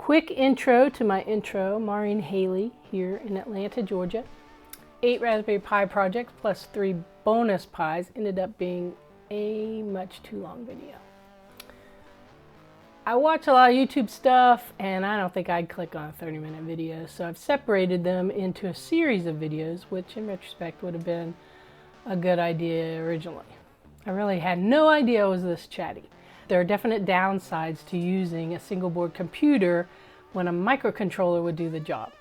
Quick intro to my intro, Maureen Haley here in Atlanta, Georgia. 8 Raspberry Pi projects plus 3 bonus Pis ended up being a much too long video. I watch a lot of YouTube stuff and I don't think I'd click on a 30-minute video, so I've separated them into a series of videos, which in retrospect would have been a good idea originally. I really had no idea it was this chatty. There are definite downsides to using a single board computer when a microcontroller would do the job.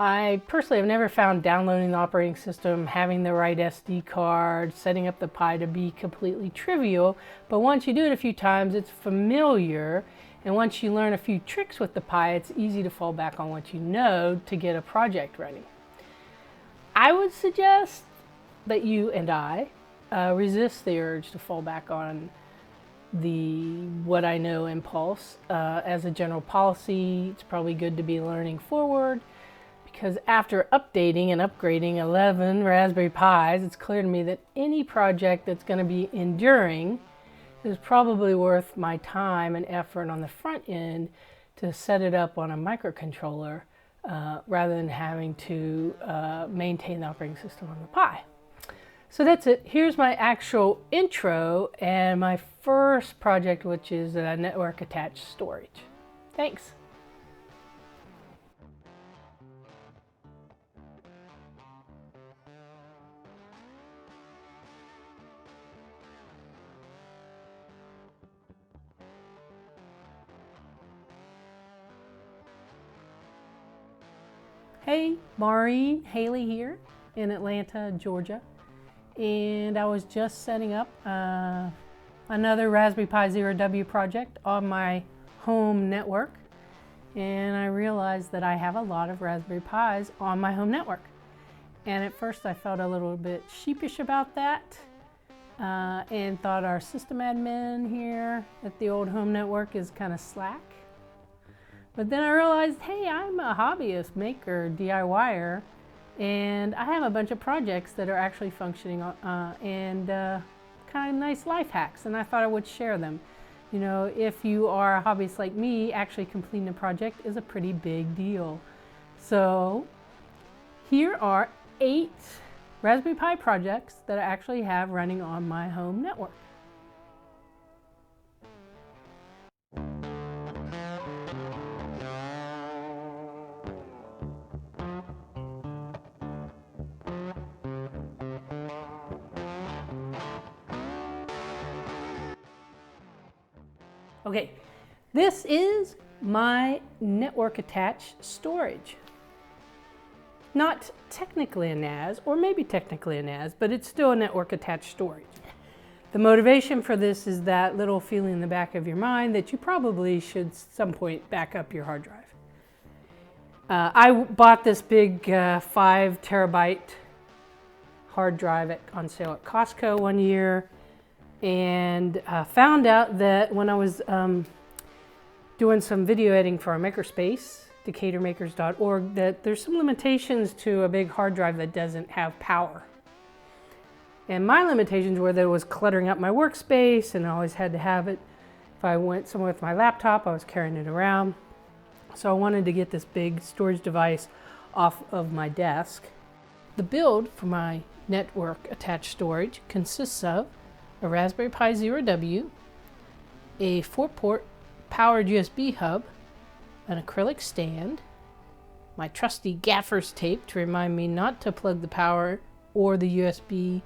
I personally have never found downloading the operating system, having the right SD card, setting up the Pi to be completely trivial, but once you do it a few times, it's familiar, and once you learn a few tricks with the Pi, it's easy to fall back on what you know to get a project running. I would suggest that you and I resist the urge to fall back on the what I know impulse. As a general policy, it's probably good to be learning forward, because after updating and upgrading 11 Raspberry Pis, it's clear to me that any project that's going to be enduring is probably worth my time and effort on the front end to set it up on a microcontroller rather than having to maintain the operating system on the Pi. So that's it. Here's my actual intro and my first project, which is network attached storage. Thanks. Hey, Maureen Haley here in Atlanta, Georgia. And I was just setting up another Raspberry Pi Zero W project on my home network, and I realized that I have a lot of Raspberry Pis on my home network. And at first I felt a little bit sheepish about that and thought our system admin here at the old home network is kind of slack. But then I realized, hey, I'm a hobbyist, maker, DIYer, and I have a bunch of projects that are actually functioning and kind of nice life hacks, and I thought I would share them. You know, if you are a hobbyist like me, actually completing a project is a pretty big deal. So here are 8 Raspberry Pi projects that I actually have running on my home network. Okay, this is my network attached storage. Not technically a NAS, or maybe technically a NAS, but it's still a network attached storage. The motivation for this is that little feeling in the back of your mind that you probably should at some point back up your hard drive. I bought this big 5 terabyte hard drive on sale at Costco one year, and found out that when I was doing some video editing for our Makerspace, decaturmakers.org, that there's some limitations to a big hard drive that doesn't have power. And my limitations were that it was cluttering up my workspace, and I always had to have it. If I went somewhere with my laptop, I was carrying it around. So I wanted to get this big storage device off of my desk. The build for my network attached storage consists of a Raspberry Pi Zero W, a 4-port powered USB hub, an acrylic stand, my trusty gaffer's tape to remind me not to plug the power or the USB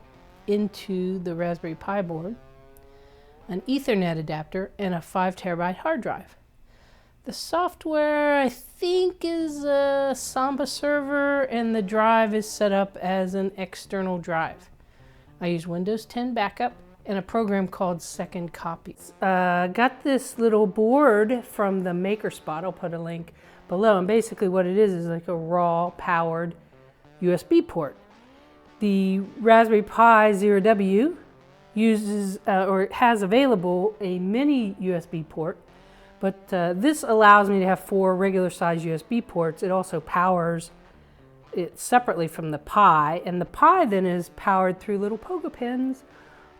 into the Raspberry Pi board, an Ethernet adapter, and a 5 terabyte hard drive. The software, I think, is a Samba server, and the drive is set up as an external drive. I use Windows 10 backup and a program called Second Copies. Got this little board from the Makerspot. I'll put a link below. And basically what it is like a raw powered USB port. The Raspberry Pi Zero W uses or has available a mini USB port, but this allows me to have 4 regular size USB ports. It also powers it separately from the Pi, and the Pi then is powered through little pogo pins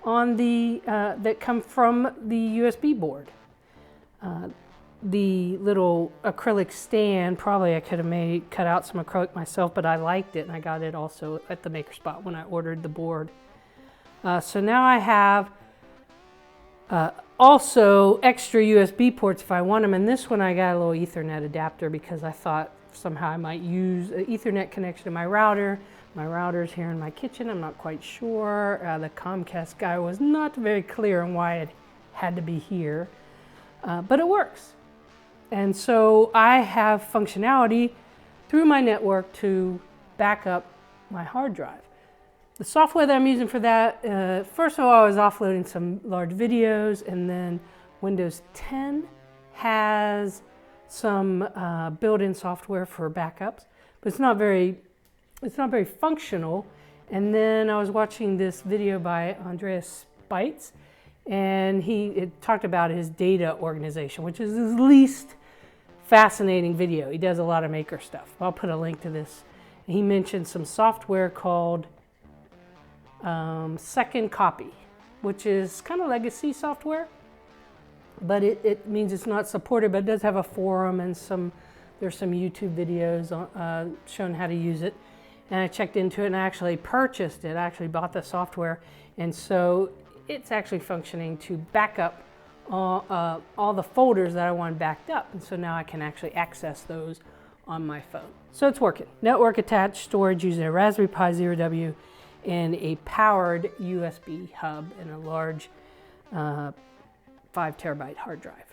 on the that come from the USB board. the little acrylic stand. Probably I could have cut out some acrylic myself, but I liked it, and I got it also at the Makerspot when I ordered the board. So now I have also extra USB ports if I want them, and this one I got a little Ethernet adapter because I thought somehow I might use an Ethernet connection to my router. My router's here in my kitchen. I'm not quite sure. The Comcast guy was not very clear on why it had to be here, but it works. And so I have functionality through my network to back up my hard drive. The software that I'm using for that, first of all, I was offloading some large videos, and then Windows 10 has some built-in software for backups, but it's not very functional. And then I was watching this video by Andreas Spites, and he talked about his data organization, which is his least fascinating video. He does a lot of Maker stuff. I'll put a link to this. He mentioned some software called Second Copy, which is kind of legacy software, but it means it's not supported, but it does have a forum and there's some YouTube videos showing how to use it. And I checked into it and I actually purchased it. I actually bought the software, and so it's actually functioning to back up all the folders that I want backed up, and so now I can actually access those on my phone. So it's working. Network attached storage using a Raspberry Pi Zero W and a powered USB hub and a large 5 terabyte hard drive.